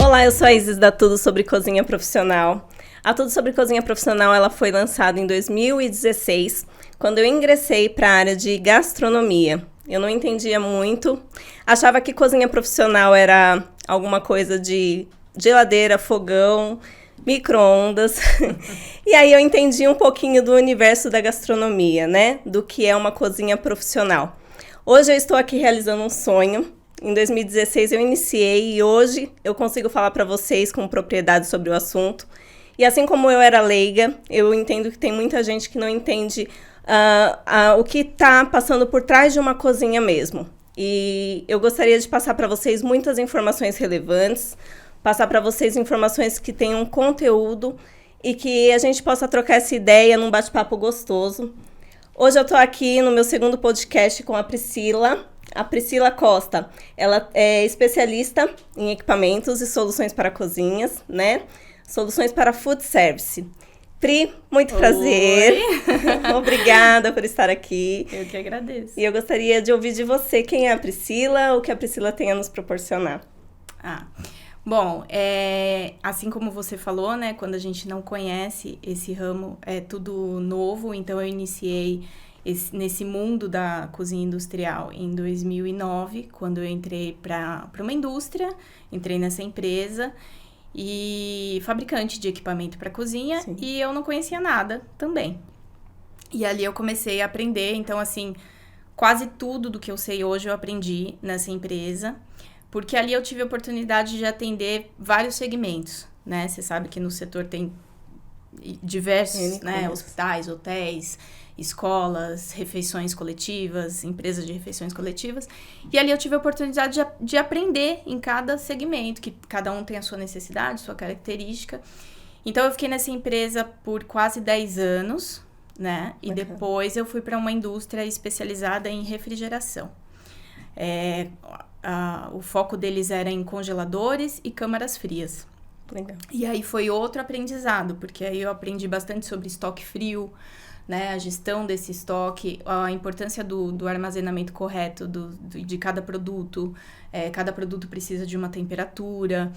Olá, eu sou a Isis da Tudo Sobre Cozinha Profissional. A Tudo Sobre Cozinha Profissional ela foi lançada em 2016, quando eu ingressei para a área de gastronomia. Eu não entendia muito, achava que cozinha profissional era alguma coisa de geladeira, fogão, micro-ondas. E aí eu entendi um pouquinho do universo da gastronomia, né? Do que é uma cozinha profissional. Hoje eu estou aqui realizando um sonho. Em 2016 eu iniciei e hoje eu consigo falar para vocês com propriedade sobre o assunto. E assim como eu era leiga, eu entendo que tem muita gente que não entende o que está passando por trás de uma cozinha mesmo. E eu gostaria de passar para vocês muitas informações relevantes, passar para vocês informações que tenham conteúdo e que a gente possa trocar essa ideia num bate-papo gostoso. Hoje eu estou aqui no meu segundo podcast com a Priscila Costa. Ela é especialista em equipamentos e soluções para cozinhas, né? Soluções para food service. Pri, muito prazer. Obrigada por estar aqui. Eu que agradeço. E eu gostaria de ouvir de você quem é a Priscila, o que a Priscila tem a nos proporcionar. Bom, assim como você falou, né, quando a gente não conhece esse ramo, é tudo novo, então eu iniciei nesse mundo da cozinha industrial em 2009, quando eu entrei para uma indústria, entrei nessa empresa e fabricante de equipamento para cozinha. Sim. E eu não conhecia nada também. E ali eu comecei a aprender, então assim, quase tudo do que eu sei hoje eu aprendi nessa empresa. Porque ali eu tive a oportunidade de atender vários segmentos, né? Você sabe que no setor tem diversos, né? Hospitais, hotéis, escolas, refeições coletivas, empresas de refeições coletivas. E ali eu tive a oportunidade de aprender em cada segmento, que cada um tem a sua necessidade, sua característica. Então, eu fiquei nessa empresa por quase 10 anos, né? E depois eu fui para uma indústria especializada em refrigeração. O foco deles era em congeladores e câmaras frias. Legal. E aí foi outro aprendizado, porque aí eu aprendi bastante sobre estoque frio, né, a gestão desse estoque, a importância do armazenamento correto de cada produto. Cada produto precisa de uma temperatura,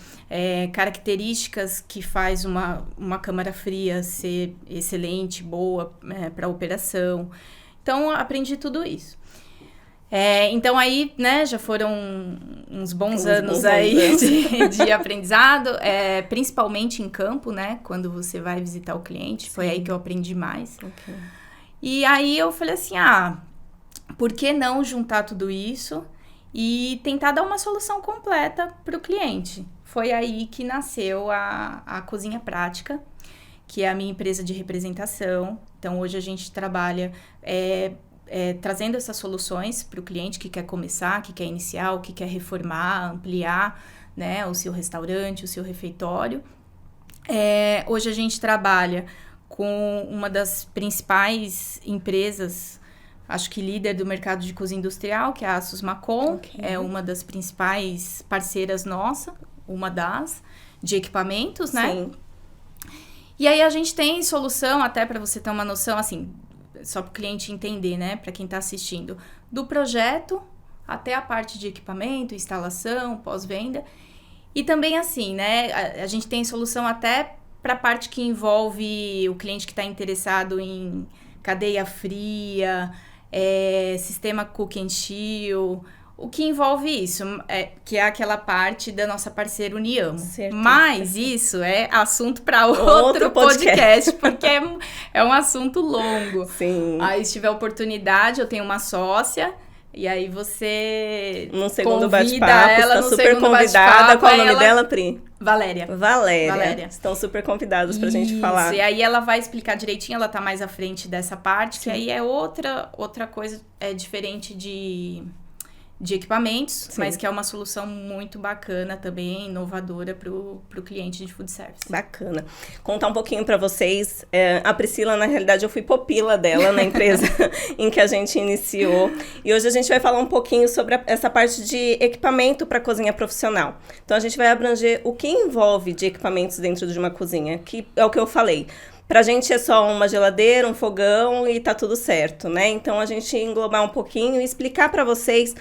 características que faz uma câmara fria ser excelente, boa para operação. Então, aprendi tudo isso. Então aí, né, já foram uns bons anos aí de aprendizado, principalmente em campo, né, quando você vai visitar o cliente. Sim. Foi aí que eu aprendi mais. Okay. E aí eu falei assim, por que não juntar tudo isso e tentar dar uma solução completa para o cliente? Foi aí que nasceu a Cozinha Prática, que é a minha empresa de representação. Então hoje a gente trabalha trazendo essas soluções para o cliente que quer começar, que quer iniciar, que quer reformar, ampliar, né, o seu restaurante, o seu refeitório. Hoje a gente trabalha com uma das principais empresas, acho que líder do mercado de cozinha industrial, que é a Asus Macon. Okay. É uma das principais parceiras nossa, de equipamentos, né? Sim. E aí a gente tem solução, até para você ter uma noção, assim, só para o cliente entender, né, para quem está assistindo, do projeto até a parte de equipamento, instalação, pós-venda. E também assim, né, a gente tem solução até para a parte que envolve o cliente que está interessado em cadeia fria, sistema cook and chill, o que envolve isso, que é aquela parte da nossa parceira Uniamo. Certo. Mas isso é assunto para outro podcast, porque é um assunto longo. Sim. Aí, se tiver oportunidade, eu tenho uma sócia, e aí você no segundo convida bate-papo, ela está super convidada. Qual é o nome dela, Pri? Valéria. Estão super convidados pra gente falar. E aí ela vai explicar direitinho, ela tá mais à frente dessa parte. Sim. Que aí é outra coisa, diferente de equipamentos. Sim. Mas que é uma solução muito bacana também, inovadora pro cliente de food service. Bacana. Contar um pouquinho para vocês. A Priscila, na realidade, eu fui pupila dela na empresa em que a gente iniciou. E hoje a gente vai falar um pouquinho sobre essa parte de equipamento para cozinha profissional. Então, a gente vai abranger o que envolve de equipamentos dentro de uma cozinha, que é o que eu falei. Pra gente é só uma geladeira, um fogão e tá tudo certo, né? Então, a gente englobar um pouquinho e explicar para vocês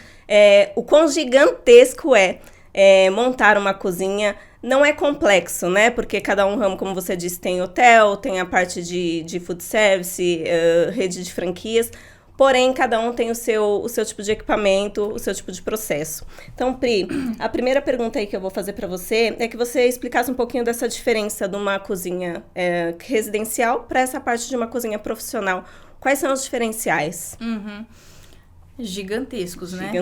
o quão gigantesco montar uma cozinha não é complexo, né? Porque cada um ramo, como você disse, tem hotel, tem a parte de food service, rede de franquias. Porém, cada um tem o seu tipo de equipamento, o seu tipo de processo. Então, Pri, a primeira pergunta aí que eu vou fazer para você é que você explicasse um pouquinho dessa diferença de uma cozinha residencial para essa parte de uma cozinha profissional. Quais são os diferenciais? Gigantescos, né?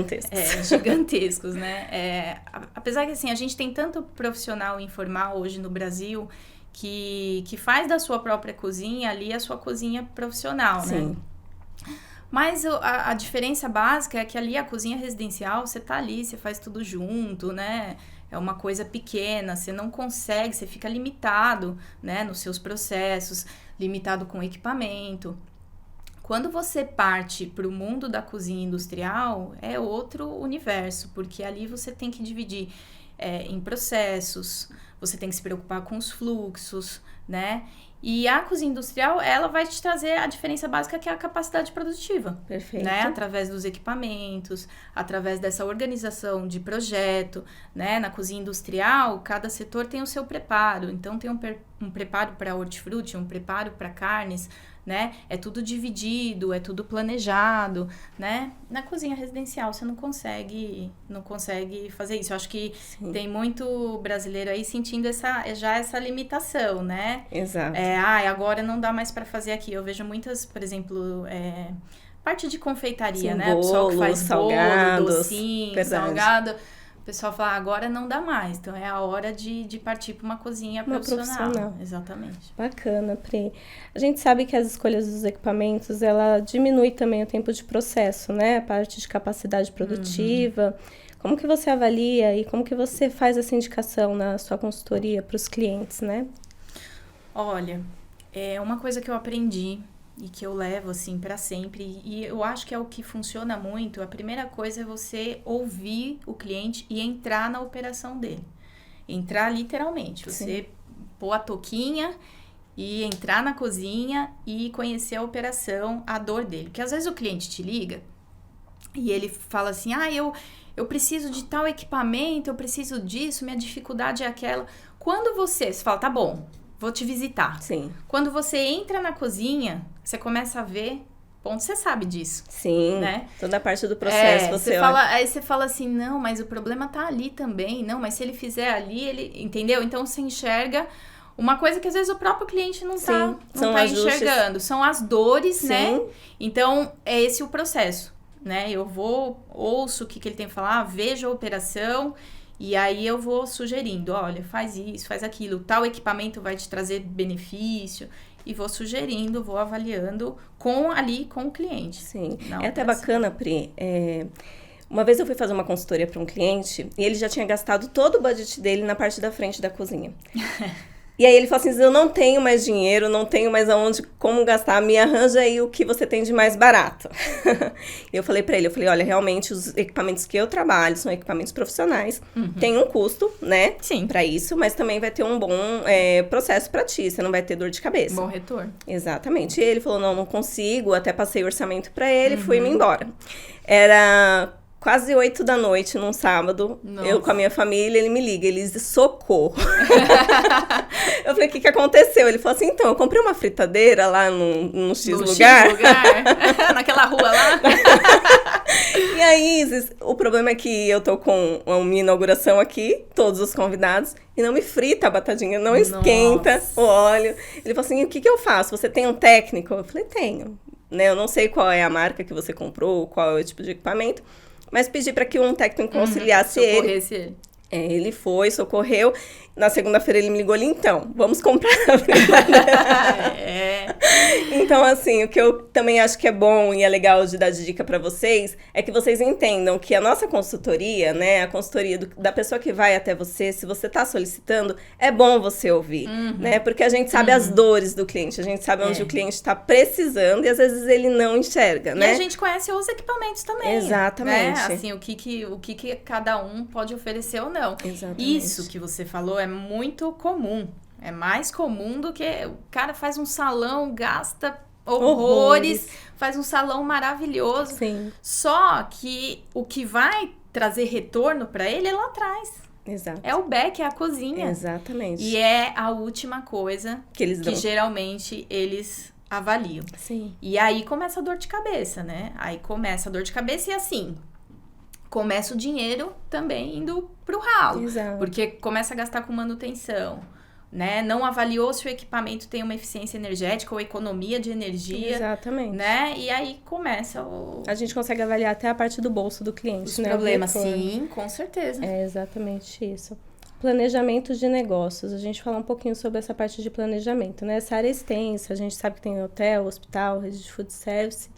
Gigantescos, né? Apesar que, assim, a gente tem tanto profissional informal hoje no Brasil que faz da sua própria cozinha ali a sua cozinha profissional, Sim. né? Mas a diferença básica é que ali a cozinha residencial, você tá ali, você faz tudo junto, né? É uma coisa pequena, você não consegue, você fica limitado, né? Nos seus processos, limitado com equipamento. Quando você parte para o mundo da cozinha industrial, é outro universo, porque ali você tem que dividir em processos, você tem que se preocupar com os fluxos, né? E a cozinha industrial, ela vai te trazer a diferença básica, que é a capacidade produtiva. Perfeito. Né? Através dos equipamentos, através dessa organização de projeto, né? Na cozinha industrial, cada setor tem o seu preparo. Então, tem um preparo para hortifruti, um preparo para carnes, né? É tudo dividido, é tudo planejado, né? Na cozinha residencial, você não consegue fazer isso. Eu acho que Sim. Tem muito brasileiro aí sentindo essa limitação, né? Exato. Agora não dá mais para fazer aqui. Eu vejo muitas, por exemplo, parte de confeitaria, Sim, né? O pessoal que faz salgados, bolo, docinho, verdade. salgado. O pessoal fala, agora não dá mais. Então, é a hora de partir para uma cozinha profissional. Exatamente. Bacana, Pri. A gente sabe que as escolhas dos equipamentos, ela diminui também o tempo de processo, né? A parte de capacidade produtiva. Como que você avalia e como que você faz essa indicação na sua consultoria para os clientes, né? Olha, é uma coisa que eu aprendi e que eu levo, assim, para sempre, e eu acho que é o que funciona muito. A primeira coisa é você ouvir o cliente e entrar na operação dele. Entrar literalmente, você pôr a touquinha e entrar na cozinha e conhecer a operação, a dor dele. Porque às vezes o cliente te liga e ele fala assim, eu preciso de tal equipamento, eu preciso disso, minha dificuldade é aquela. Quando você fala, tá bom, vou te visitar. Sim. Quando você entra na cozinha, você começa a ver, ponto, você sabe disso. Sim, né? Toda a parte do processo você olha. Aí você fala assim, não, mas o problema tá ali também. Não, mas se ele fizer ali, ele... Entendeu? Então, você enxerga uma coisa que às vezes o próprio cliente não tá enxergando. São as dores, né? Então, é esse o processo, né? Eu ouço o que ele tem a falar, vejo a operação... E aí eu vou sugerindo, olha, faz isso, faz aquilo, tal equipamento vai te trazer benefício, e vou sugerindo, vou avaliando com o cliente. Sim, até bacana, Pri. Uma vez eu fui fazer uma consultoria para um cliente e ele já tinha gastado todo o budget dele na parte da frente da cozinha. E aí ele falou assim, eu não tenho mais dinheiro, não tenho mais como gastar, me arranja aí o que você tem de mais barato. E eu falei pra ele, olha, realmente os equipamentos que eu trabalho são equipamentos profissionais, tem um custo, né, pra isso, mas também vai ter um bom processo pra ti, você não vai ter dor de cabeça. Bom retorno. Exatamente. E ele falou, não consigo, até passei o orçamento pra ele, fui-me embora. Era... Quase 8 da noite, num sábado, eu com a minha família, ele me liga, ele diz, socorro. Eu falei, o que aconteceu? Ele falou assim, então, eu comprei uma fritadeira lá num X lugar. Naquela rua lá. E aí, Isis, o problema é que eu tô com uma inauguração aqui, todos os convidados, e não me frita a batatinha, não esquenta o óleo. Ele falou assim, o que eu faço? Você tem um técnico? Eu falei, tenho. Né? Eu não sei qual é a marca que você comprou, qual é o tipo de equipamento, mas pedi para que um técnico auxiliasse ele. Ele foi, socorreu. Na segunda-feira ele me ligou ali, então, vamos comprar a fritadeira. Então, assim, o que eu também acho que é bom e é legal de dar de dica para vocês é que vocês entendam que a nossa consultoria, né, a consultoria da pessoa que vai até você, se você tá solicitando, é bom você ouvir, né, porque a gente sabe as dores do cliente, a gente sabe onde o cliente tá precisando e às vezes ele não enxerga, né? E a gente conhece os equipamentos também. Exatamente. Né? Assim, o que cada um pode oferecer ou não. Exatamente. Isso que você falou é muito comum. É mais comum do que o cara faz um salão, gasta horrores, faz um salão maravilhoso. Sim. Só que o que vai trazer retorno para ele é lá atrás. Exato. É o back, é a cozinha. Exatamente. E é a última coisa que eles dão. Geralmente eles avaliam. Sim. E aí começa a dor de cabeça, né? Aí começa a dor de cabeça e assim, começa o dinheiro também indo pro ralo. Exato. Porque começa a gastar com manutenção, né? Não avaliou se o equipamento tem uma eficiência energética ou economia de energia. Exatamente. Né? E aí começa A gente consegue avaliar até a parte do bolso do cliente, os né? problemas, sim, com certeza. É exatamente isso. Planejamento de negócios. A gente fala um pouquinho sobre essa parte de planejamento, né? Essa área é extensa, a gente sabe que tem hotel, hospital, rede de food service.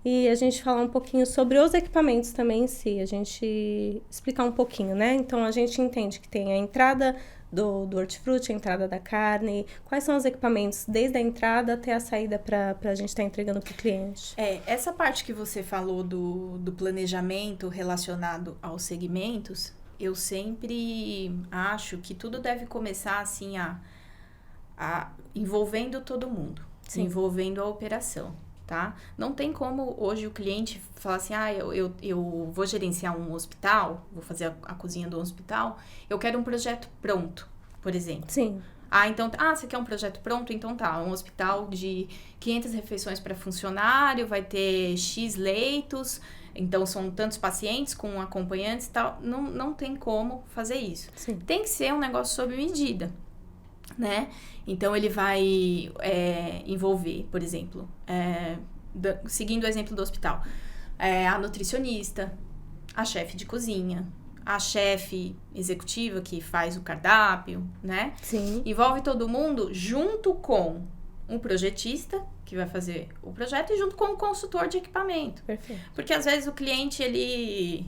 E a gente fala um pouquinho sobre os equipamentos também em si. A gente explicar um pouquinho, né? Então, a gente entende que tem a entrada do hortifruti, a entrada da carne. Quais são os equipamentos desde a entrada até a saída para a gente estar entregando para o cliente? Essa parte que você falou do planejamento relacionado aos segmentos, eu sempre acho que tudo deve começar assim envolvendo todo mundo, Sim. envolvendo a operação, tá? Não tem como hoje o cliente falar assim, eu vou gerenciar um hospital, vou fazer a cozinha do hospital, eu quero um projeto pronto, por exemplo. Sim. Então, você quer um projeto pronto? Então tá, um hospital de 500 refeições para funcionário, vai ter X leitos, então são tantos pacientes com acompanhantes e tal. Não tem como fazer isso. Sim. Tem que ser um negócio sob medida, né? Então ele vai envolver, por exemplo, seguindo o exemplo do hospital, a nutricionista, a chefe de cozinha, a chefe executiva que faz o cardápio, né? Sim. Envolve todo mundo junto com um projetista, que vai fazer o projeto, e junto com um consultor de equipamento. Perfeito. Porque às vezes o cliente, ele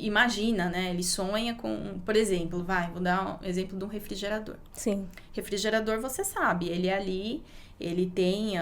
imagina, né? Ele sonha com, por exemplo, vou dar um exemplo de um refrigerador. Sim. Refrigerador, você sabe, ele é ali, ele tem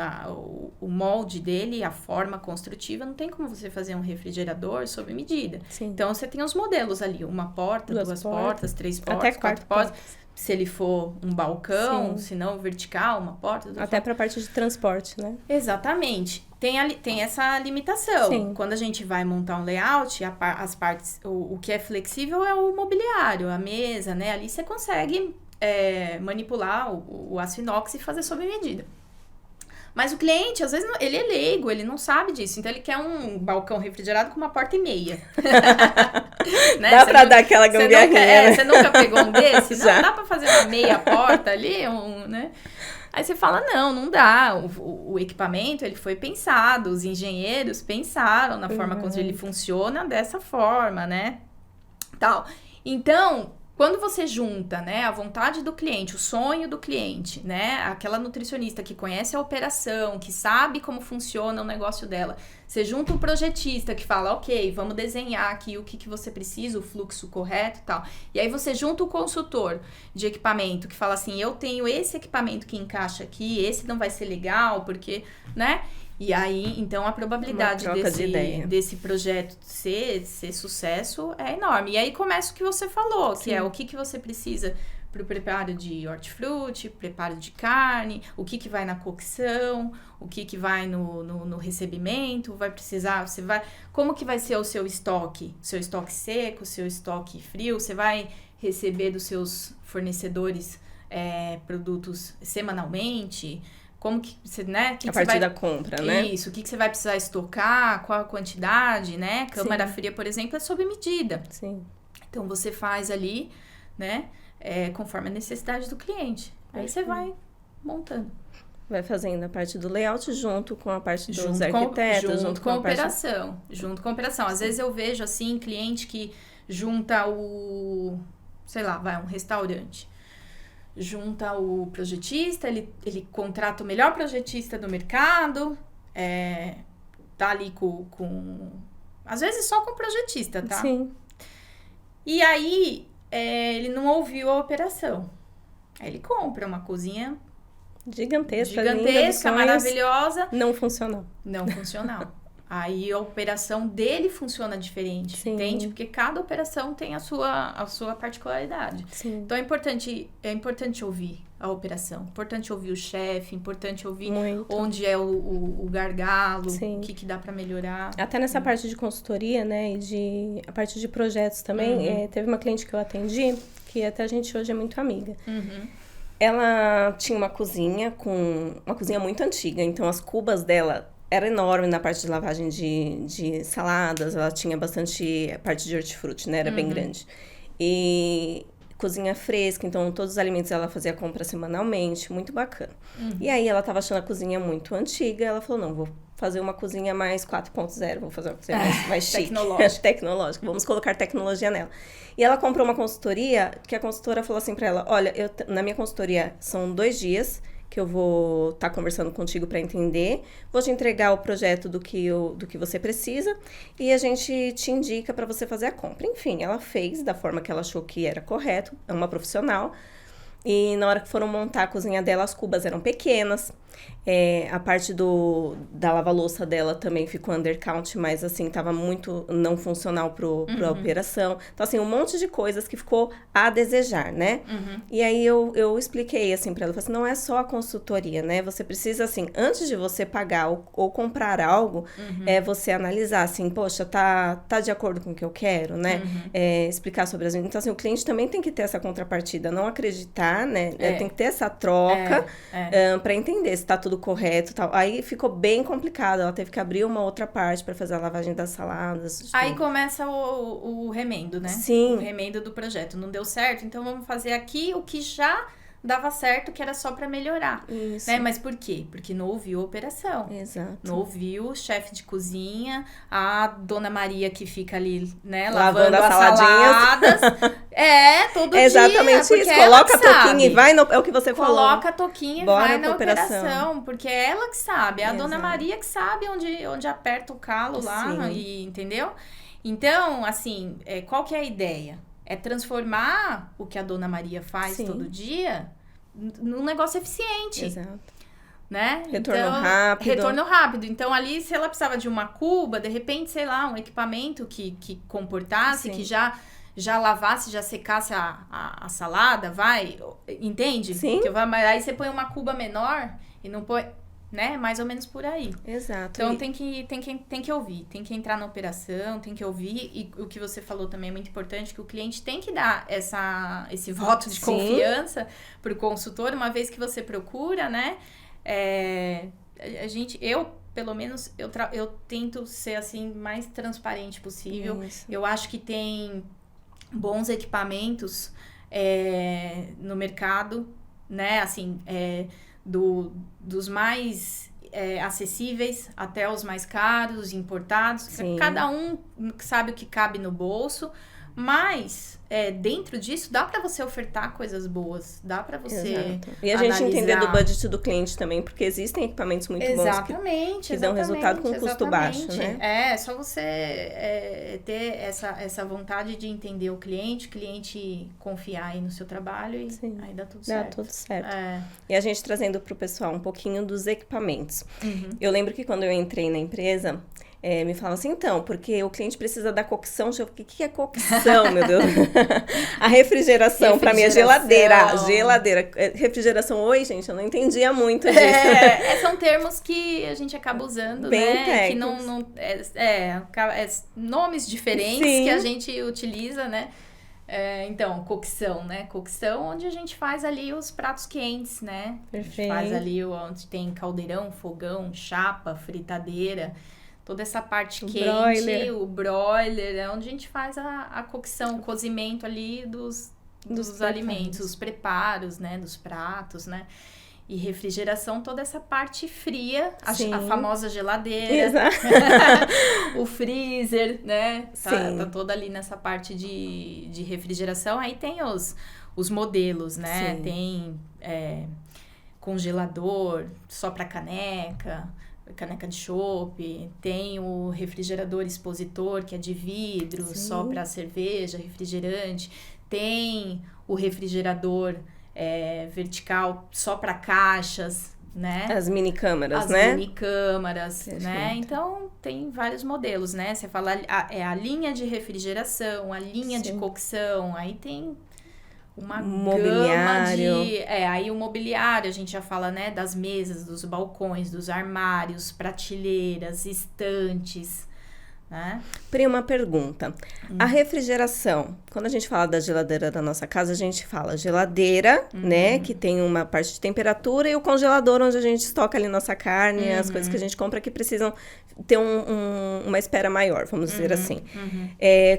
o molde dele, a forma construtiva, não tem como você fazer um refrigerador sob medida. Sim. Então, você tem os modelos ali, uma porta, duas portas, 3 portas, até 4 portas. Se ele for um balcão, Sim. se não vertical, uma porta. Até para a parte de transporte, né? Exatamente. Tem essa limitação. Sim. Quando a gente vai montar um layout, as partes, o que é flexível é o mobiliário, a mesa, né? Ali você consegue manipular o aço inox e fazer sob medida. Mas o cliente, às vezes, ele é leigo, ele não sabe disso. Então, ele quer um balcão refrigerado com uma porta e meia. Né? Dá pra dar aquela gambiarrinha, Você nunca pegou um desse? Já. Não, dá pra fazer uma meia porta ali, né? Aí você fala, não dá. O equipamento, ele foi pensado, os engenheiros pensaram na forma como ele funciona dessa forma, né? Tal. Então, quando você junta, né, a vontade do cliente, o sonho do cliente, né, aquela nutricionista que conhece a operação, que sabe como funciona o negócio dela, você junta um projetista que fala, ok, vamos desenhar aqui o que você precisa, o fluxo correto e tal. E aí você junta o consultor de equipamento que fala assim, eu tenho esse equipamento que encaixa aqui, esse não vai ser legal, porque, né? E aí, então, a probabilidade desse projeto ser sucesso é enorme. E aí começa o que você falou, que é o que você precisa para o preparo de hortifruti, preparo de carne, o que vai na cocção, o que vai no recebimento, vai precisar, como que vai ser o seu estoque seco, seu estoque frio, você vai receber dos seus fornecedores produtos semanalmente, como que você, né? A partir da compra, né? Isso, o que você vai precisar estocar, qual a quantidade, né? Câmara fria, por exemplo, é sob medida. Sim. Então, você faz ali, né? Conforme a necessidade do cliente. Aí você vai montando. Vai fazendo a parte do layout junto com a parte dos arquitetos, junto com a operação. Junto com a operação. Às vezes eu vejo, assim, cliente que junta um restaurante. Junta o projetista, ele contrata o melhor projetista do mercado, tá ali com... Às vezes só com o projetista, tá? Sim. E aí, ele não ouviu a operação. Aí ele compra uma cozinha gigantesca, linda, maravilhosa. Não funcionou. Não funcionou. Aí a operação dele funciona diferente, entende? Porque cada operação tem a sua particularidade. Sim. Então é importante ouvir, a operação. Importante ouvir o chefe, importante ouvir Muito. onde é o gargalo, Sim. o que dá para melhorar. Até nessa parte de consultoria, né, e a parte de projetos também, teve uma cliente que eu atendi, que até a gente hoje é muito amiga. Ela tinha uma cozinha muito antiga, então as cubas dela era enorme na parte de lavagem de saladas, ela tinha bastante parte de hortifruti, né, era bem grande. E cozinha fresca, então todos os alimentos ela fazia compra semanalmente, muito bacana. E aí ela tava achando a cozinha muito antiga, ela falou, não, vou fazer uma cozinha mais 4.0, vou fazer uma cozinha mais chique. Tecnológica, vamos colocar tecnologia nela. E ela comprou uma consultoria, que a consultora falou assim pra ela, olha, na minha consultoria são 2 dias que eu vou estar conversando contigo para entender, vou te entregar o projeto do que você precisa e a gente te indica para você fazer a compra. Enfim, ela fez da forma que ela achou que era correto, é uma profissional. E na hora que foram montar a cozinha dela, as cubas eram pequenas. A parte da lava-louça dela também ficou undercount, mas assim, tava muito não funcional pra operação. Então, assim, um monte de coisas que ficou a desejar, né? E aí eu expliquei assim pra ela, falei assim, não é só a consultoria, né? Você precisa, assim, antes de você pagar ou comprar algo, você analisar assim, poxa, tá de acordo com o que eu quero, né? Explicar sobre as... Então, assim, o cliente também tem que ter essa contrapartida, não acreditar, né? Tem que ter essa troca pra entender se tá tudo correto e tal. Aí ficou bem complicado, ela teve que abrir uma outra parte pra fazer a lavagem das saladas. Aí começa o remendo, né? Sim. O remendo do projeto. Não deu certo, então vamos fazer aqui o que já dava certo, que era só pra melhorar. Isso. Né? Mas por quê? Porque não ouviu a operação. Exato. Não ouviu o chefe de cozinha, a dona Maria que fica ali, né, lavando as as saladinhas. saladas. Todo dia. Exatamente isso. Coloca a toquinha e vai é o que você falou. Coloca a toquinha e Bora vai pra na operação. operação. Porque é ela que sabe. É a dona Exato. Maria que sabe onde aperta o calo lá. Sim. E, entendeu? Então, assim, qual que é a ideia? É transformar o que a dona Maria faz Sim. todo dia num negócio eficiente. Exato. Né? Retorno rápido. Então, ali, se ela precisava de uma cuba, de repente, sei lá, um equipamento que comportasse, Sim. que já lavasse, já secasse a salada, entende? Sim. Aí você põe uma cuba menor e não põe, né? Mais ou menos por aí. Exato. Então, tem que ouvir, tem que entrar na operação, tem que ouvir. E o que você falou também é muito importante, que o cliente tem que dar esse voto de Sim. confiança pro consultor, uma vez que você procura, né? Pelo menos, eu tento ser, assim, mais transparente possível. Isso. Eu acho que tem bons equipamentos no mercado, né? Assim, dos mais acessíveis até os mais caros, importados. Sim. Cada um sabe o que cabe no bolso. Mas, dentro disso, dá pra você ofertar coisas boas. Dá pra você Exato. E a gente entender do budget do cliente também, porque existem equipamentos muito bons que dão resultado com custo baixo, né? É só você ter essa vontade de entender o cliente confiar aí no seu trabalho e Sim. aí dá tudo certo. Dá tudo certo. E a gente trazendo pro pessoal um pouquinho dos equipamentos. Eu lembro que quando eu entrei na empresa... me falava assim, então, porque o cliente precisa da cocção. O que é cocção, meu Deus? A refrigeração, pra mim, é geladeira. Refrigeração, oi, gente, eu não entendia muito disso. São termos que a gente acaba usando, bem né? técnicos. Que nomes diferentes. Sim. Que a gente utiliza, né? Então, cocção, né? Cocção, onde a gente faz ali os pratos quentes, né? Perfeito. A gente faz ali onde tem caldeirão, fogão, chapa, fritadeira... Toda essa parte quente, o broiler, é onde a gente faz a cocção, o cozimento ali dos alimentos, os preparos, né, dos pratos, né? E refrigeração, toda essa parte fria, a famosa geladeira, Exato. o freezer, né? Tá toda ali nessa parte de refrigeração. Aí tem os modelos, né? Sim. Tem congelador só para caneca de chopp, tem o refrigerador expositor, que é de vidro, Sim. só para cerveja, refrigerante. Tem o refrigerador vertical, só para caixas, né? As mini câmaras, né? As mini câmaras, né? Então, tem vários modelos, né? Você fala a linha de refrigeração, a linha de cocção, aí tem uma mobiliário. gama de... aí o mobiliário, a gente já fala, né, das mesas, dos balcões, dos armários, prateleiras, estantes, né? Pri, uma pergunta. A refrigeração, quando a gente fala da geladeira da nossa casa, a gente fala geladeira, né, que tem uma parte de temperatura, e o congelador, onde a gente estoca ali nossa carne, as coisas que a gente compra que precisam ter uma espera maior, vamos dizer assim.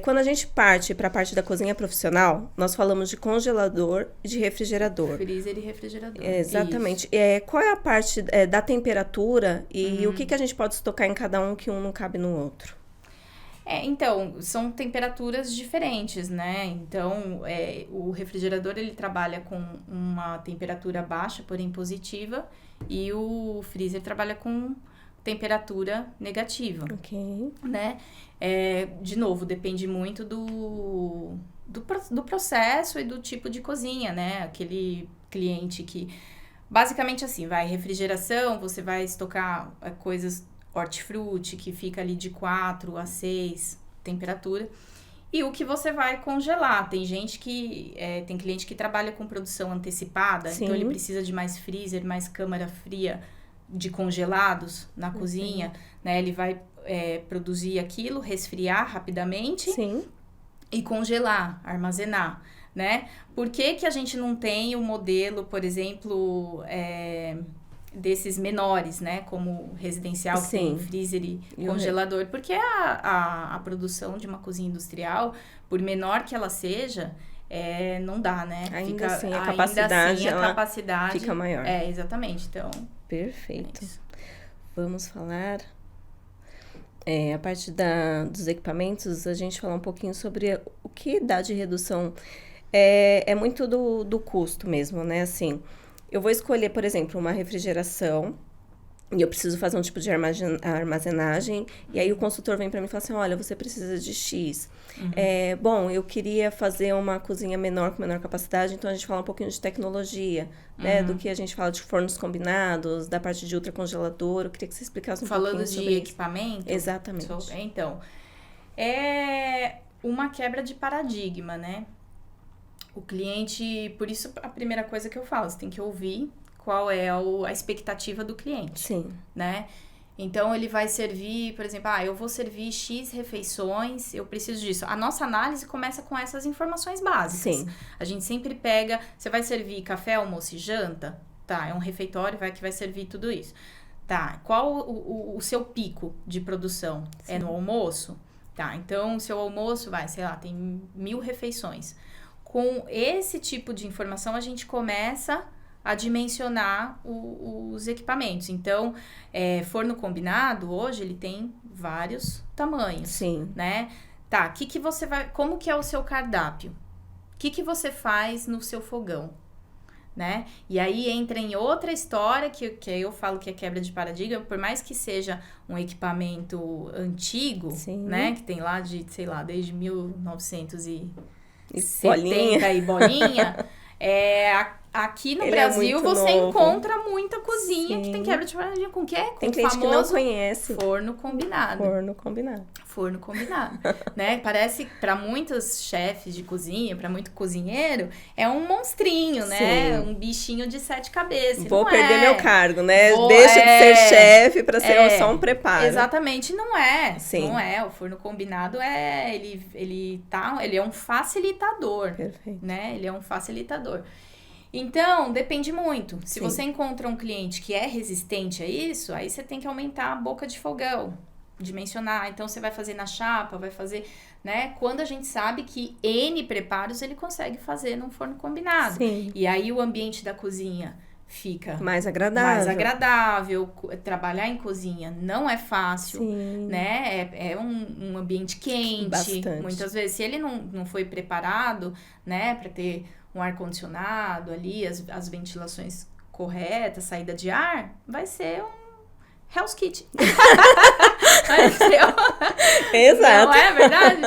Quando a gente parte para a parte da cozinha profissional, nós falamos de congelador e de refrigerador. Freezer e refrigerador. Exatamente. Qual é a parte da temperatura e o que a gente pode estocar em cada um que um não cabe no outro? Então, são temperaturas diferentes, né? Então, o refrigerador, ele trabalha com uma temperatura baixa, porém positiva, e o freezer trabalha com temperatura negativa. Ok. Né? De novo, depende muito do processo e do tipo de cozinha, né? Aquele cliente que... Basicamente assim, refrigeração, você vai estocar coisas hortifruti, que fica ali de 4 a 6 temperatura. E o que você vai congelar. Tem gente que... tem cliente que trabalha com produção antecipada, Sim. então ele precisa de mais freezer, mais câmara fria de congelados na cozinha, né? Ele vai produzir aquilo, resfriar rapidamente. Sim. E congelar, armazenar, né? Por que que a gente não tem o modelo, por exemplo, desses menores, né? Como residencial, que tem freezer e congelador. Porque a produção de uma cozinha industrial, por menor que ela seja, não dá, né? Ainda assim, a capacidade fica maior. Exatamente. Então... Perfeito. Vamos falar... a parte dos equipamentos, a gente falar um pouquinho sobre o que dá de redução. É muito do custo mesmo, né? Assim, eu vou escolher, por exemplo, uma refrigeração e eu preciso fazer um tipo de armazenagem, e aí o consultor vem para mim e fala assim, olha, você precisa de X. Bom, eu queria fazer uma cozinha menor, com menor capacidade, então a gente fala um pouquinho de tecnologia, né? Do que a gente fala de fornos combinados, da parte de ultracongelador. Eu queria que você explicasse pouquinho sobre Falando de equipamento? Exatamente. Então, é uma quebra de paradigma, né? O cliente, por isso a primeira coisa que eu falo, você tem que ouvir qual é a expectativa do cliente. Sim. Né? Então, ele vai servir, por exemplo, eu vou servir X refeições, eu preciso disso. A nossa análise começa com essas informações básicas. Sim. A gente sempre pega, você vai servir café, almoço e janta? Tá, é um refeitório que vai servir tudo isso. Tá, qual o seu pico de produção? Sim. É no almoço? Tá, então, o seu almoço tem 1000 refeições. Com esse tipo de informação, a gente começa a dimensionar os equipamentos. Então, forno combinado, hoje, ele tem vários tamanhos. Sim. Né? Tá, como que é o seu cardápio? O que você faz no seu fogão? Né? E aí entra em outra história que eu falo que é quebra de paradigma, por mais que seja um equipamento antigo, Sim. Né? Que tem lá desde 1970 bolinha. E bolinha, aqui no Brasil você encontra muita cozinha Sim. que tem quebra de paradigma. Com o quê? Com tem cliente que não conhece. Forno combinado. Forno combinado. Né? Parece, para muitos chefes de cozinha, para muito cozinheiro, é um monstrinho, né? Um bichinho de 7 cabeças. Vou perder meu cargo, né? Deixa de ser chefe para ser só um preparo. Exatamente, não é. Sim. Não é. O forno combinado ele é um facilitador. Perfeito. Né? Ele é um facilitador. Então, depende muito. Se Sim. você encontra um cliente que é resistente a isso, aí você tem que aumentar a boca de fogão, dimensionar. Então, você vai fazer na chapa, vai fazer, né? Quando a gente sabe que N preparos ele consegue fazer num forno combinado. Sim. E aí, o ambiente da cozinha fica mais agradável. Trabalhar em cozinha não é fácil, Sim. né? É um ambiente quente. Bastante. Muitas vezes, se ele não foi preparado, né, para ter um ar-condicionado ali, as ventilações corretas, saída de ar, vai ser um Hell's Kitchen. Vai ser Exato. Não é verdade?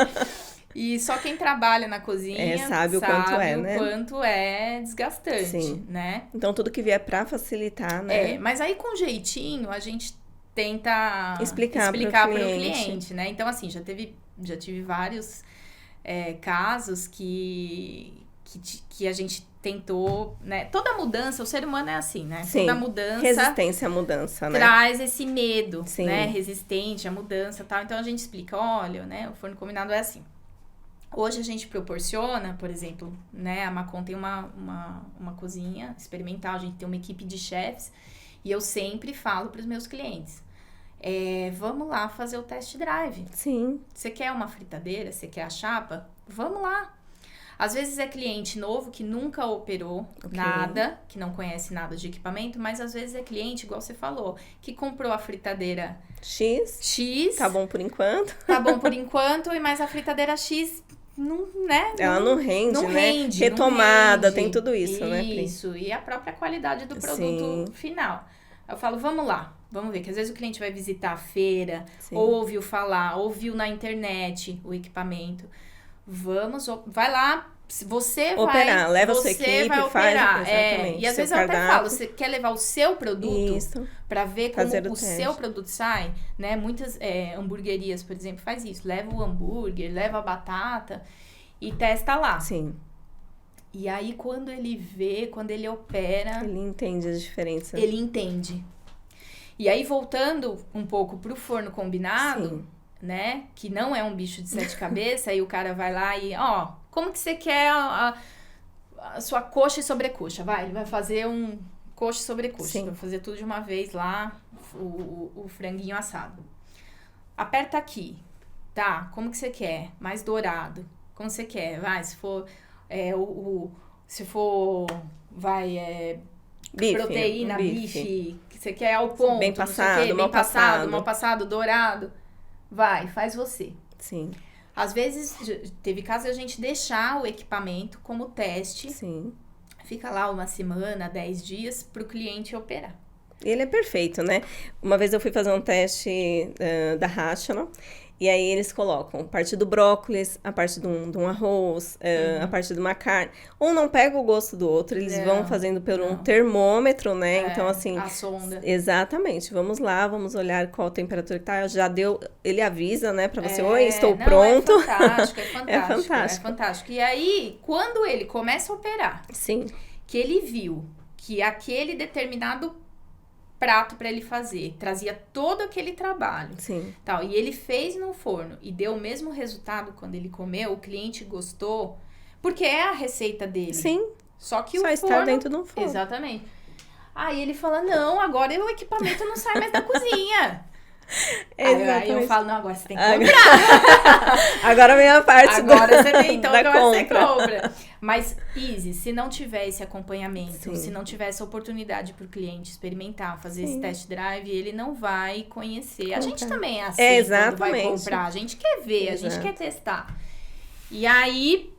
E só quem trabalha na cozinha sabe o quanto é desgastante, Sim. né? Então, tudo que vier pra facilitar, né? Mas aí com jeitinho, a gente tenta explicar pro cliente, né? Então, assim, já tive vários casos que que a gente tentou, né? Toda mudança, o ser humano é assim, né? Sim. Toda mudança... Resistência à mudança, né? Traz esse medo, Sim. né? Resistente à mudança e tal. Então, a gente explica, olha, né? O forno combinado é assim. Hoje, a gente proporciona, por exemplo, né? A Macon tem uma cozinha experimental. A gente tem uma equipe de chefs. E eu sempre falo para os meus clientes, vamos lá fazer o test drive. Sim. Você quer uma fritadeira? Você quer a chapa? Vamos lá. Às vezes é cliente novo que nunca operou nada, que não conhece nada de equipamento, mas às vezes é cliente, igual você falou, que comprou a fritadeira X. Tá bom por enquanto. Tá bom por enquanto, mas a fritadeira X não, né? Ela não rende, não né? rende, Retomada, não rende. tem tudo isso, né? Isso, e a própria qualidade do produto Sim. final. Eu falo, vamos lá, vamos ver, que às vezes o cliente vai visitar a feira, Sim. ou ouviu falar, ouviu na internet o equipamento. Vai lá, você operar, vai... leva a você sua equipe, vai faz, operar. exatamente. E às seu vezes eu até cardápio. falo, você quer levar o seu produto Isso. para ver como Fazer o o teste. seu produto sai, né? Muitas hamburguerias, por exemplo, faz isso. Leva o hambúrguer, leva a batata e testa lá. Sim. E aí, quando ele vê, quando ele opera... Ele entende a diferença. Ele entende. E aí, voltando um pouco pro forno combinado, Sim. né? Que não é um bicho de 7 cabeças, aí o cara vai lá e, como que você quer a sua coxa e sobrecoxa? Ele vai fazer um coxa e sobrecoxa. Sim. Vai fazer tudo de uma vez lá, o franguinho assado. Aperta aqui. Tá, como que você quer? Mais dourado. Como você quer? Se for... Bife, proteína, bife, que você quer ao ponto, bem não sei o passado, quê, mal passado. mal passado, dourado. Faz você. Sim. Às vezes, teve caso de a gente deixar o equipamento como teste, Sim. fica lá 1 semana, 10 dias, pro cliente operar. Ele é perfeito, né? Uma vez eu fui fazer um teste da Rational, e aí eles colocam a parte do brócolis, a parte de um arroz, a parte de uma carne. Um não pega o gosto do outro, eles vão fazendo por um termômetro, né? Então, assim... A sonda. Exatamente. Vamos lá, vamos olhar qual a temperatura que tá. Já deu... Ele avisa, né, pra você, oi, estou pronto. É fantástico, é fantástico. É fantástico. É fantástico. E aí, quando ele começa a operar, Sim. que ele viu que aquele determinado prato para ele fazer trazia todo aquele trabalho, Sim. tal, e ele fez no forno e deu o mesmo resultado quando ele comeu, o cliente gostou, porque é a receita dele. Sim. Só que Só o está forno... dentro do forno. Exatamente. Aí ele fala, não, agora o equipamento não sai mais da cozinha. Aí eu falo, não, agora você tem que comprar. Agora vem a parte agora você tem, então da agora você compra. compra. Mas, Easy, se não tiver esse acompanhamento, Sim. se não tiver essa oportunidade pro cliente experimentar, fazer Sim. esse test drive, ele não vai conhecer. A gente também é assim, exatamente. quando vai comprar. A gente quer ver, a gente Exato. quer testar. E aí...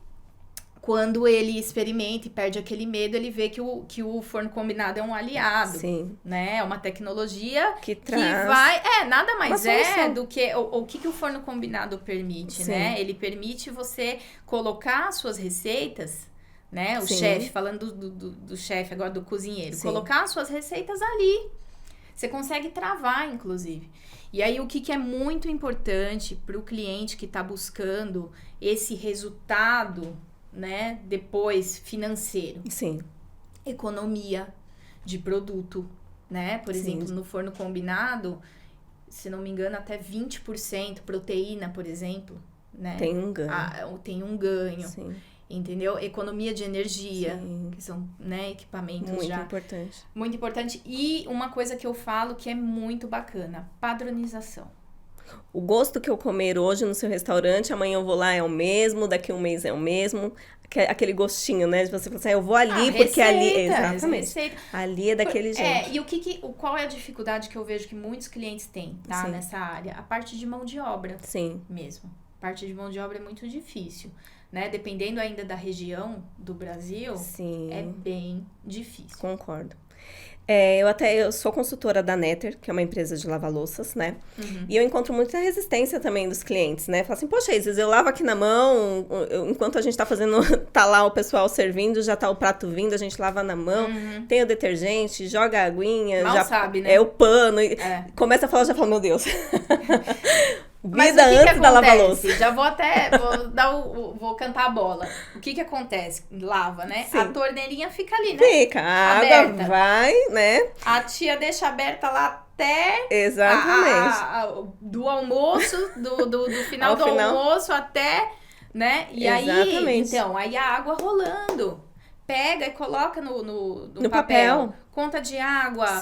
Quando ele experimenta e perde aquele medo, ele vê que o forno combinado é um aliado, Sim. né? É uma tecnologia Que que traz... vai... nada mais uma solução. do que... O que o forno combinado permite, Sim. né? Ele permite você colocar as suas receitas, né? O Sim. chefe, falando do chefe agora, do cozinheiro. Sim. Colocar as suas receitas ali. Você consegue travar, inclusive. E aí, o que é muito importante para o cliente que está buscando esse resultado... né, depois financeiro, Sim. economia de produto, né, por Sim. exemplo, no forno combinado, se não me engano, até 20% proteína, por exemplo, né, Tem um ganho. tem um ganho, Sim. entendeu? Economia de energia, Sim. que são, né, equipamentos Muito já importante. muito importante. E uma coisa que eu falo que é muito bacana, padronização. O gosto que eu comer hoje no seu restaurante, amanhã eu vou lá, é o mesmo, daqui a um mês é o mesmo. Aquele gostinho, né? De você falar assim, eu vou ali porque ali... Exatamente. Receita. Ali é daquele jeito. E qual é a dificuldade que eu vejo que muitos clientes têm, tá? Sim. Nessa área? A parte de mão de obra Sim. mesmo. A parte de mão de obra é muito difícil, né? Dependendo ainda da região do Brasil, Sim. é bem difícil. Concordo. Eu sou consultora da Netter, que é uma empresa de lava-louças, né? Uhum. E eu encontro muita resistência também dos clientes, né? Fala assim, poxa, Isis, eu lavo aqui na mão, enquanto a gente tá fazendo, tá lá o pessoal servindo, já tá o prato vindo, a gente lava na mão, tem o detergente, joga a aguinha, Mal já sabe, né? é o pano, e É. começa a falar, já fala, meu Deus. Vida antes da lava-louça. Já vou vou cantar a bola. O que acontece? Lava, né? Sim. A torneirinha fica ali, né? Fica, a água vai, né? A tia deixa aberta lá até... Exatamente. Do almoço, do final do almoço até... né? E Exatamente. aí, então, aí a água rolando. Pega e coloca no papel. Conta de água,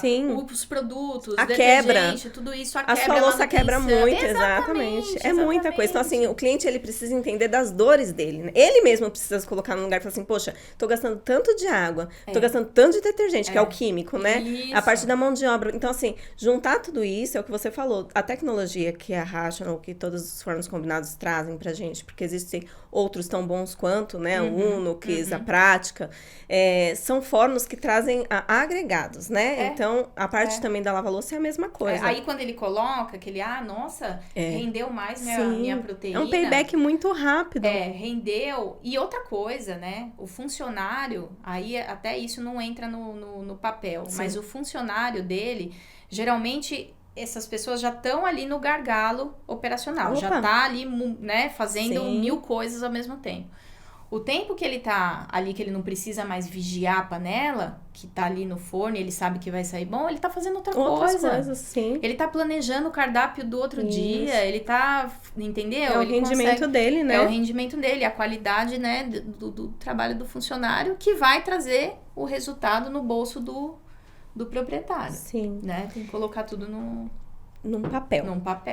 os produtos, a detergente, quebra. tudo isso, a sua louça quebra muito, exatamente. É muita coisa. Então, assim, o cliente, ele precisa entender das dores dele, né? Ele mesmo precisa se colocar num lugar e falar assim, poxa, tô gastando tanto de água, tô gastando tanto de detergente, que é o químico, né? Isso. A parte da mão de obra. Então, assim, juntar tudo isso é o que você falou. A tecnologia que a Rational, que todos os fornos combinados trazem pra gente, porque existem outros tão bons quanto, né? O Uno, a prática, são fornos que trazem agregados, né? Então, a parte também da lava-louça é a mesma coisa. Aí, quando ele coloca aquele, nossa, rendeu mais minha proteína. É um payback muito rápido. Rendeu. E outra coisa, né? O funcionário, aí até isso não entra no papel, mas o funcionário dele, geralmente... essas pessoas já estão ali no gargalo operacional. Já tá ali, né, fazendo 1000 coisas ao mesmo tempo. O tempo que ele tá ali, que ele não precisa mais vigiar a panela, que tá ali no forno e ele sabe que vai sair bom, ele tá fazendo outras coisas, sim. Ele tá planejando o cardápio do outro dia, ele tá, entendeu? É o rendimento dele, né? É o rendimento dele, a qualidade, né, do trabalho do funcionário, que vai trazer o resultado no bolso do proprietário. Sim. Né? Tem que colocar tudo num papel.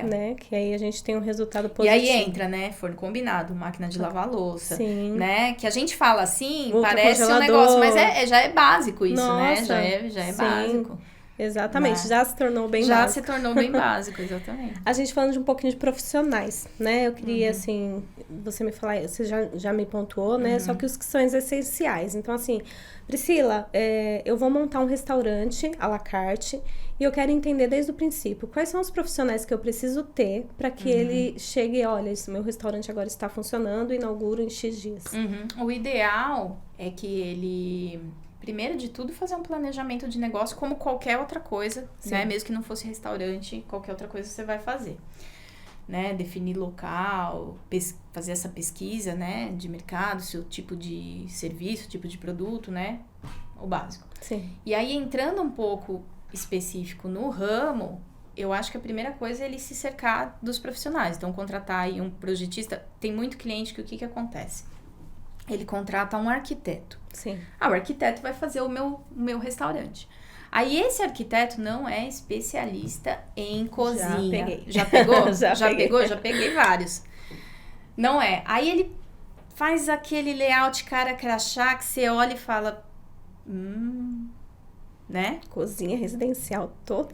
Né? Que aí a gente tem um resultado positivo. E aí entra, né? Forno combinado, máquina de lavar louça. Sim. Né? Que a gente fala assim, parece um negócio, mas já é básico isso, Nossa, né? Já é básico. Exatamente, já se tornou bem básico. Já se tornou bem básico, exatamente. A gente falando de um pouquinho de profissionais, né? Eu queria, assim, você me falar, você já me pontuou, né? Só que os que são essenciais. Então, assim, Priscila, eu vou montar um restaurante à la carte e eu quero entender desde o princípio quais são os profissionais que eu preciso ter para que ele chegue, olha, esse meu restaurante agora está funcionando, inauguro em X dias. O ideal é que ele... primeiro de tudo, fazer um planejamento de negócio como qualquer outra coisa, né? Mesmo que não fosse restaurante, qualquer outra coisa você vai fazer. Né? Definir local, fazer essa pesquisa, né? De mercado, seu tipo de serviço, tipo de produto, né? O básico. Sim. E aí, entrando um pouco específico no ramo, eu acho que a primeira coisa é ele se cercar dos profissionais. Então, contratar aí um projetista. Tem muito cliente que o que acontece? Ele contrata um arquiteto. Sim. O arquiteto vai fazer o meu restaurante. Aí esse arquiteto não é especialista em cozinha. Já pegou? Já peguei vários. Não é. Aí ele faz aquele layout cara crachá que você olha e fala... né? Cozinha residencial toda.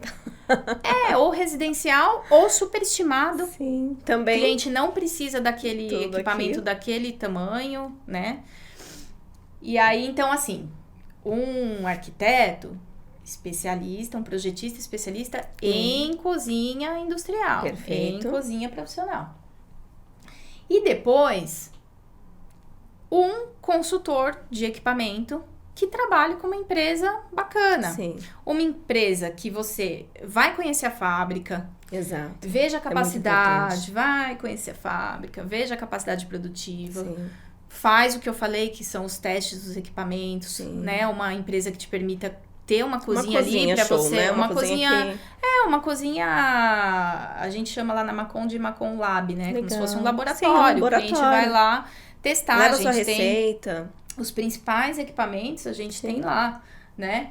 Ou residencial ou superestimado. Sim, também. O cliente não precisa daquele equipamento daquele tamanho, né? E aí, então, assim, um arquiteto especialista, um projetista especialista em cozinha industrial. Perfeito. Em cozinha profissional. E depois, um consultor de equipamento que trabalhe com uma empresa bacana. Sim. Uma empresa que você vai conhecer a fábrica. Exato. Veja a capacidade, vai conhecer a fábrica, veja a capacidade produtiva. Sim. Faz o que eu falei, que são os testes dos equipamentos, né? Uma empresa que te permita ter uma cozinha ali pra você. Né? Uma cozinha que... uma cozinha... A gente chama lá na Macon de Macon Lab, né? Legal. Como se fosse um laboratório. Sim, um laboratório. O cliente vai lá testar. Leva a sua receita. Os principais equipamentos a gente tem lá, né?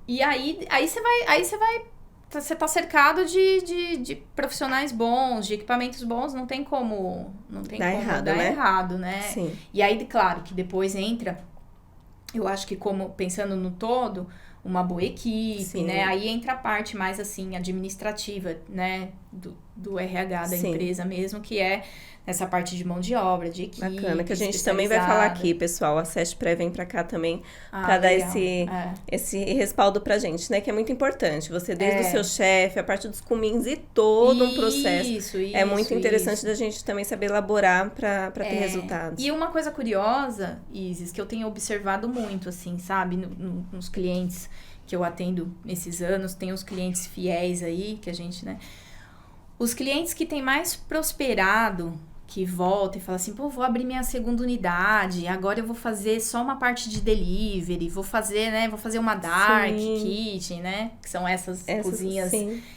E aí você vai... Você tá cercado de profissionais bons, de equipamentos bons, não tem como dar errado, né? Sim. E aí, claro, que depois entra, eu acho que como pensando no todo, uma boa equipe, sim, né? Aí entra a parte mais, assim, administrativa, né? Do RH da empresa mesmo, que é essa parte de mão de obra, de equipe. Bacana, que a gente também vai falar aqui, pessoal. A SESPRE vem pra cá também pra dar esse respaldo pra gente, né? Que é muito importante. Você, desde o seu chefe, a parte dos cumins e todo um processo. É muito interessante da gente também saber elaborar pra ter resultados. E uma coisa curiosa, Isis, que eu tenho observado muito, assim, sabe? Nos clientes que eu atendo nesses anos, tem os clientes fiéis aí, que a gente, né? Os clientes que têm mais prosperado, que voltam e falam assim, pô, vou abrir minha segunda unidade, agora eu vou fazer só uma parte de delivery, vou fazer uma dark kitchen, né? Que são essas cozinhas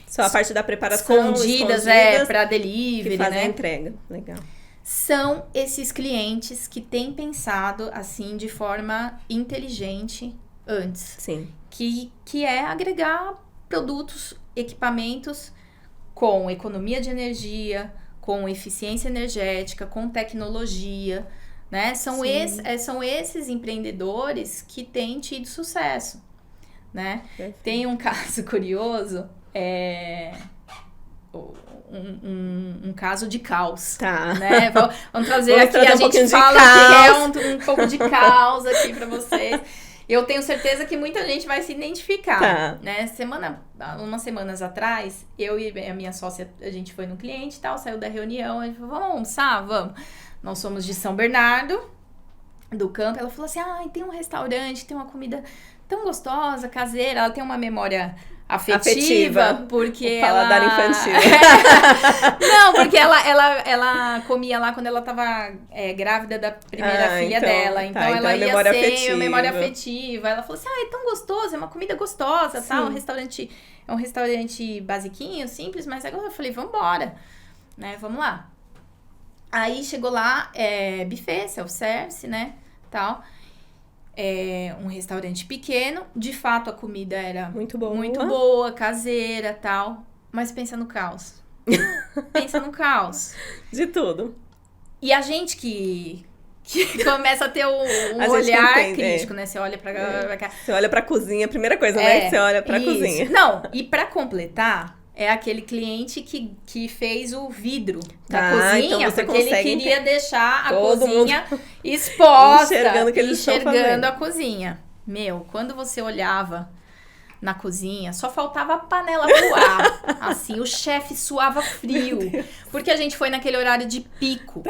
só a parte da preparação escondidas para delivery, que fazem né? a entrega. Legal. São esses clientes que têm pensado assim de forma inteligente antes. Sim. Que é agregar produtos, equipamentos com economia de energia, com eficiência energética, com tecnologia, né? São esses empreendedores que têm tido sucesso, né? Perfeito. Tem um caso curioso, um caso de caos, tá. né? Vamos trazer Vamos aqui, trazer a um gente fala que é um pouco de caos aqui para vocês. Eu tenho certeza que muita gente vai se identificar, né? Umas semanas atrás, eu e a minha sócia, a gente foi no cliente e tal, saiu da reunião, a gente falou, vamos almoçar? Vamos. Nós somos de São Bernardo, do campo. Ela falou assim, tem um restaurante, tem uma comida tão gostosa, caseira. Ela tem uma memória afetiva porque o paladar infantil. Não, porque ela comia lá quando ela tava grávida da primeira filha dela. Então ela ia ser memória afetiva. Ela falou assim, é tão gostoso, é uma comida gostosa, tá? É um restaurante basiquinho, simples, mas agora eu falei, vambora, né? Vamos lá. Aí chegou lá, buffet, self-service, né? Tal. Um restaurante pequeno, de fato a comida era muito boa, caseira, tal, mas pensa no caos. Pensa no caos. De tudo. E a gente que começa a ter um olhar crítico, né? Você olha pra cá. Você olha pra cozinha, a primeira coisa, né? Você olha pra cozinha. Não, e pra completar, é aquele cliente que fez o vidro da cozinha, então porque ele queria deixar a cozinha mundo exposta, enxergando o que eles estão fazendo. a cozinha. Quando você olhava na cozinha, só faltava a panela voar. Assim, o chefe suava frio. Porque a gente foi naquele horário de pico,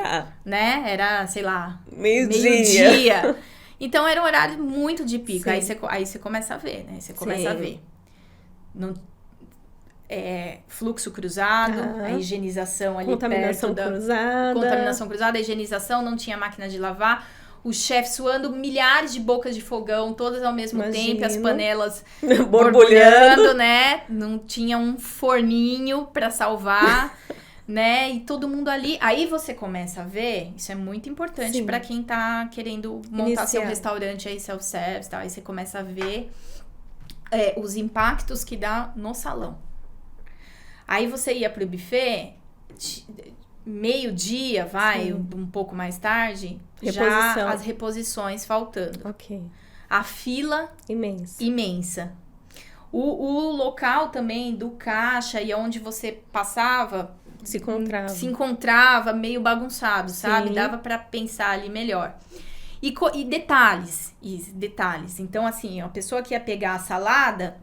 né? Era, sei lá, meio-dia. Então, era um horário muito de pico. Aí você começa a ver, né? Você começa a ver. Fluxo cruzado, a higienização ali contaminação perto cruzada. Contaminação cruzada, a higienização, não tinha máquina de lavar, o chefe suando, milhares de bocas de fogão, todas ao mesmo tempo, as panelas borbulhando, né? Não tinha um forninho pra salvar, né? E todo mundo ali. Aí você começa a ver, isso é muito importante pra quem tá querendo montar seu restaurante aí, self-service, tal. Aí você começa a ver os impactos que dá no salão. Aí você ia pro buffet, meio-dia, um pouco mais tarde, já as reposições faltando. Ok. A fila imensa. O local também do caixa e onde você passava se encontrava meio bagunçado, sabe? Dava pra pensar ali melhor. E detalhes. Então, assim, a pessoa que ia pegar a salada,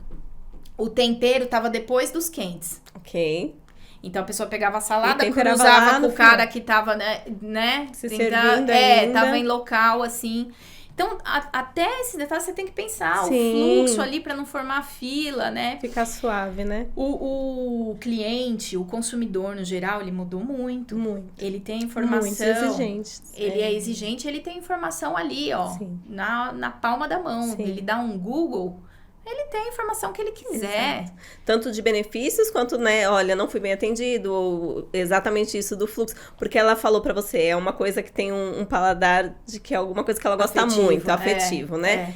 o tempero tava depois dos quentes. Ok. Então, a pessoa pegava a salada, cruzava com o cara que tava, né? Se servindo ainda. Tava em local, assim. Então, até esses detalhes você tem que pensar. O fluxo ali pra não formar fila, né? Ficar suave, né? O cliente, o consumidor, no geral, ele mudou muito. Muito. Ele tem informação. Muito exigente. Ele é exigente, ele tem informação ali, ó. Na palma da mão. Sim. Ele dá um Google... Ele tem a informação que ele quiser. Exato. Tanto de benefícios quanto, né, olha, não fui bem atendido, ou exatamente isso do fluxo. Porque ela falou pra você, é uma coisa que tem um paladar de que é alguma coisa que ela gosta muito, afetivo, né?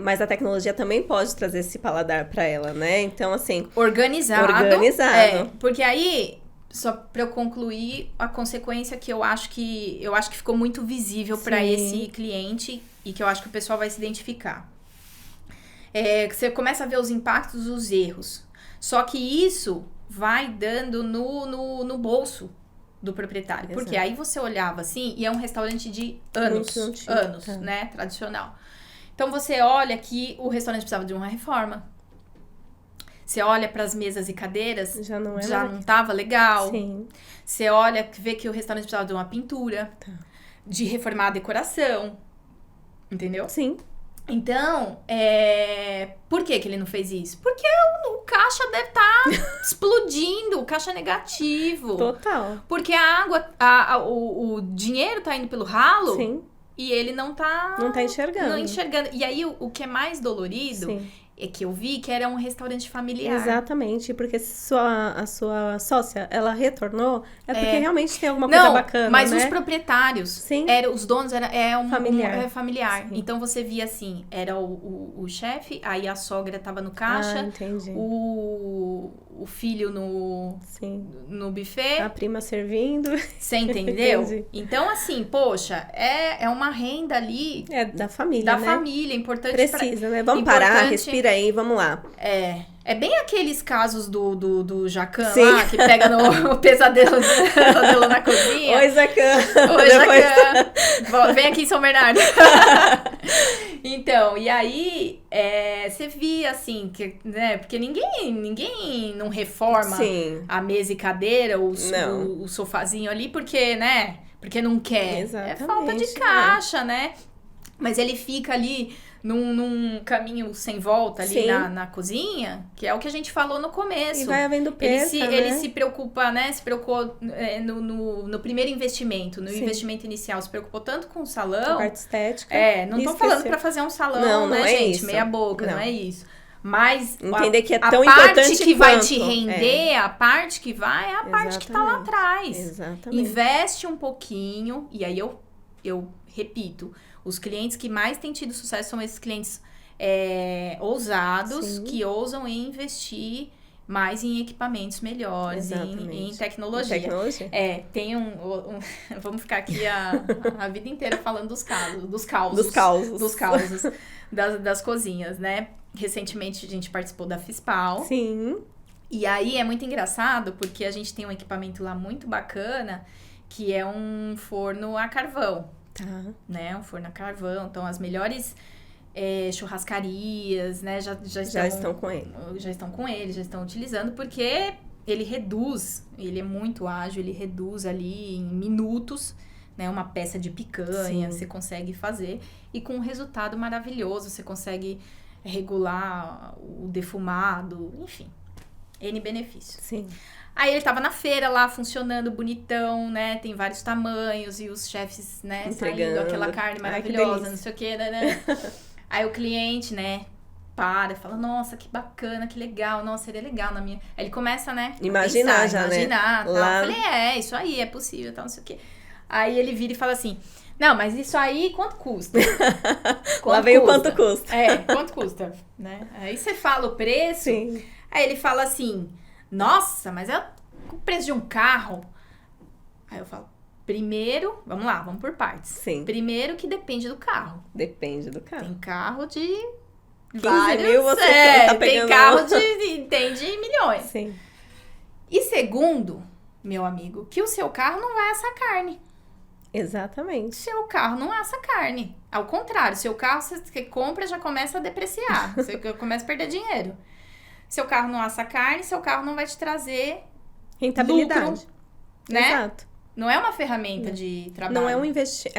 Mas a tecnologia também pode trazer esse paladar pra ela, né? Então, assim... Organizado. Porque aí... Só pra eu concluir, a consequência que eu acho que ficou muito visível pra esse cliente e que eu acho que o pessoal vai se identificar. Você começa a ver os impactos dos erros. Só que isso vai dando no bolso do proprietário. Exato. Porque aí você olhava assim, e é um restaurante de anos, né? Tradicional. Então você olha que o restaurante precisava de uma reforma. Você olha para as mesas e cadeiras, já não estava legal. Você olha, vê que o restaurante precisava de uma pintura, de reformar a decoração. Entendeu? Sim. Então, por que ele não fez isso? Porque o caixa deve estar explodindo, o caixa negativo. Total. Porque a água, o dinheiro tá indo pelo ralo. Sim. E ele não tá enxergando. Não enxergando. E aí, o que é mais dolorido... Sim. É que eu vi que era um restaurante familiar. Exatamente, porque a sua sócia, ela retornou, porque realmente tem alguma coisa bacana, mas né? os proprietários, Sim. Os donos, familiar. Familiar. Então, você via assim, era o chefe, aí a sogra tava no caixa, entendi. O filho no buffet. A prima servindo. Você entendeu? Entendi. Então, assim, poxa, é uma renda ali... É da família, né? Da família, importante. Precisa, né? Vamos parar, respira aí, vamos lá. É bem aqueles casos do Jacan Sim. lá, que pega no pesadelo na cozinha. Oi, Jacan. Oi, Jacan. Vem aqui em São Bernardo. Então, e aí, você via, assim, né? Porque ninguém não reforma a mesa e cadeira, o sofazinho ali, porque, né? Porque não quer. Exatamente, É falta de caixa, né? Mas ele fica ali... Num caminho sem volta ali na cozinha, que é o que a gente falou no começo. E vai havendo perca, ele se preocupa, né? Se preocupou no primeiro investimento, no investimento inicial, se preocupou tanto com o salão. A parte estética. Não tô falando pra fazer um salão, né, gente? Meia boca, não é isso. Mas entender que é tão a importante parte que vai quanto. te render, a parte que vai, é a parte que tá lá atrás. Exatamente. Investe um pouquinho, e aí eu repito, os clientes que mais têm tido sucesso são esses clientes ousados, que ousam em investir mais em equipamentos melhores, em tecnologia. Tem vamos ficar aqui a vida inteira falando dos causos das cozinhas, né? Recentemente a gente participou da FISPAL. Sim. E aí é muito engraçado porque a gente tem um equipamento lá muito bacana, que é um forno a carvão. Tá. Né? Um forno a carvão. Então, as melhores churrascarias, né? Já estão com ele. Já estão com ele, já estão utilizando, porque ele é muito ágil, ele reduz ali em minutos, né? Uma peça de picanha, você consegue fazer. E com um resultado maravilhoso, você consegue regular o defumado, enfim. N benefícios. Sim. Aí ele tava na feira lá, funcionando bonitão, né? Tem vários tamanhos e os chefes, né? Saindo aquela carne maravilhosa, não sei o quê, né? Aí o cliente, né? Fala, nossa, que bacana, que legal, nossa, seria legal na minha... Aí ele começa, né? Imaginar, tal. Lá... Eu falei, isso aí, é possível, tal, não sei o quê. Aí ele vira e fala assim, não, mas isso aí, quanto custa? Lá veio quanto custa. Quanto custa, né? Aí você fala o preço, Sim. Aí ele fala assim, nossa, mas é o preço de um carro. Aí eu falo, primeiro, vamos por partes. Sim. Primeiro que depende do carro. Depende do carro. Tem carro de 15 mil você tá pegando. Tem carro de milhões. Sim. E segundo, meu amigo, que o seu carro não vai assar carne. Exatamente. Seu carro não assa carne. Ao contrário, seu carro você compra já começa a depreciar. Você começa a perder dinheiro. Seu carro não assa carne, seu carro não vai te trazer rentabilidade. Lucro, né? Exato. Não é uma ferramenta de trabalho. Não é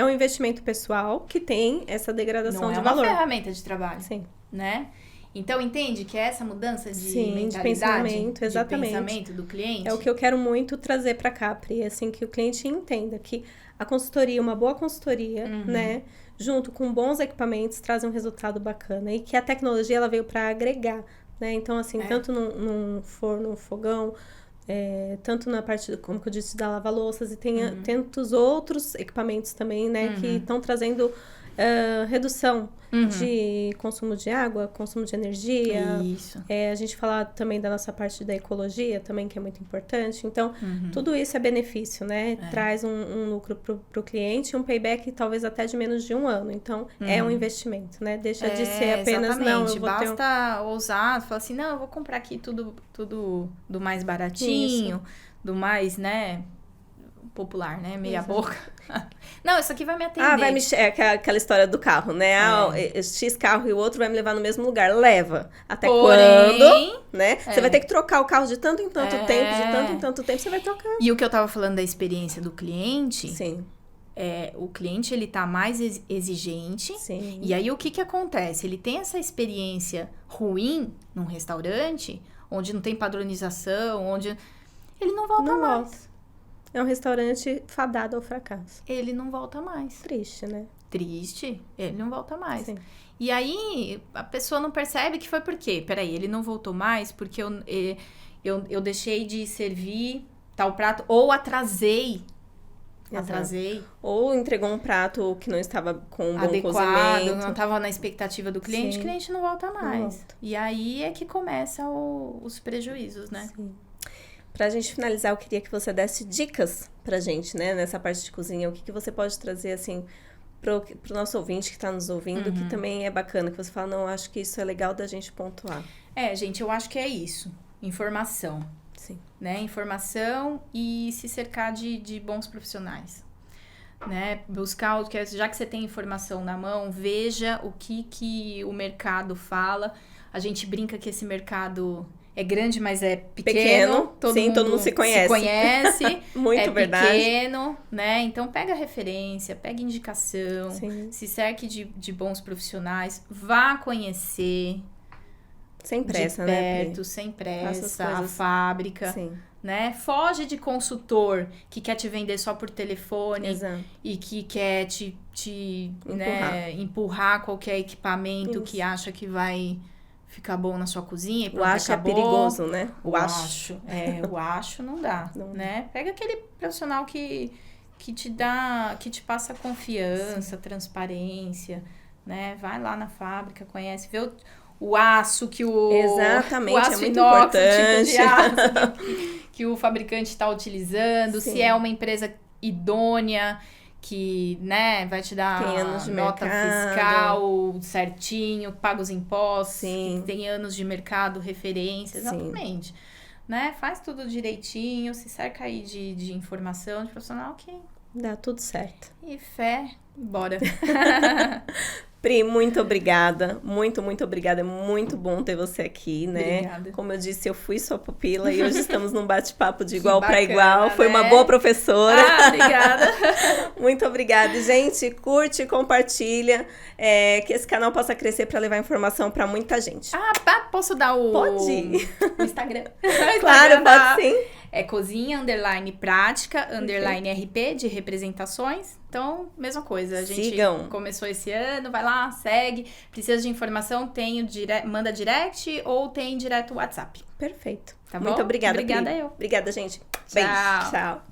um investimento pessoal que tem essa degradação de valor. Não é uma ferramenta de trabalho. Sim. Né? Então, entende que é essa mudança de mentalidade, de pensamento, exatamente. De pensamento do cliente? É o que eu quero muito trazer para cá, Pri, assim, que o cliente entenda que a consultoria, uma boa consultoria, né, junto com bons equipamentos, traz um resultado bacana e que a tecnologia ela veio para agregar, né? Então, assim, tanto num forno, fogão, tanto na parte, como eu disse, da lava-louças e tem tantos outros equipamentos também, né, que estão trazendo redução de consumo de água, consumo de energia. Isso. A gente fala também da nossa parte da ecologia também, que é muito importante. Então, tudo isso é benefício, né? Traz um lucro pro cliente, um payback talvez até de menos de 1 ano. Então, é um investimento, né? Deixa de ser apenas, não, eu vou basta ousar, falar assim, não, eu vou comprar aqui tudo do mais baratinho, do mais, né... popular, né? Meia boca. Não, isso aqui vai me atender. Aquela história do carro, né? X carro e o outro vai me levar no mesmo lugar. Leva. Até quando, né? Você vai ter que trocar o carro de tanto em tanto tempo, de tanto em tanto tempo, você vai trocar. E o que eu tava falando da experiência do cliente... Sim. o cliente, ele tá mais exigente. Sim. E aí, o que acontece? Ele tem essa experiência ruim num restaurante, onde não tem padronização, onde... Ele não volta mais. É um restaurante fadado ao fracasso. Ele não volta mais. Triste, né? Triste, ele não volta mais. Sim. E aí, a pessoa não percebe que foi por quê? Peraí, ele não voltou mais porque eu deixei de servir tal prato, ou atrasei. Exato. Ou entregou um prato que não estava com um bom adequado, cozimento. não estava na expectativa do cliente, Sim. o cliente não volta mais. Não volta. E aí é que começam os prejuízos, né? Sim. Pra gente finalizar, eu queria que você desse dicas pra gente, né? Nessa parte de cozinha. O que você pode trazer, assim, pro nosso ouvinte que tá nos ouvindo, que também é bacana, que você fala, não, acho que isso é legal da gente pontuar. Gente, eu acho que é isso. Informação. Sim. Né? Informação e se cercar de bons profissionais. Né? Buscar, já que você tem informação na mão, veja o que o mercado fala. A gente brinca que esse mercado é grande, mas é pequeno. Todo mundo se conhece. Muito verdade. É pequeno, né? Então, pega referência, pega indicação, se cerque de bons profissionais, vá conhecer. Sem pressa, de né? perto, sem pressa, a fábrica. Sim. Né? Foge de consultor que quer te vender só por telefone. Exato. E que quer te empurrar qualquer equipamento que acha que vai ficar bom na sua cozinha. E o acho acabou. É perigoso, né? O acho não dá, né? Pega aquele profissional que te passa confiança, transparência, né? Vai lá na fábrica, conhece, vê o aço que Exatamente, o aço é muito inox, importante. o tipo de aço que o fabricante está utilizando, se é uma empresa idônea, que, né, vai te dar nota fiscal certinho, paga os impostos, que tem anos de mercado, referência, exatamente. Né? Faz tudo direitinho, se cerca aí de informação, de profissional que... Dá tudo certo. E fé, bora. Pri, muito obrigada. Muito, muito obrigada. É muito bom ter você aqui, né? Obrigada. Como eu disse, eu fui sua pupila e hoje estamos num bate-papo de igual para igual. Bacana, Foi uma né? boa professora. Obrigada. Muito obrigada. Gente, curte, compartilha, que esse canal possa crescer para levar informação para muita gente. Posso dar o... Pode. O Instagram. Claro, pode sim. É cozinha, _prática, _RP, de representações. Então, mesma coisa. A gente começou esse ano, vai lá, segue. Precisa de informação, manda direct ou tem direto WhatsApp. Perfeito. Tá bom? Muito obrigada, Obrigada Pri. eu. Obrigada, gente. Tchau. Beijo. Tchau.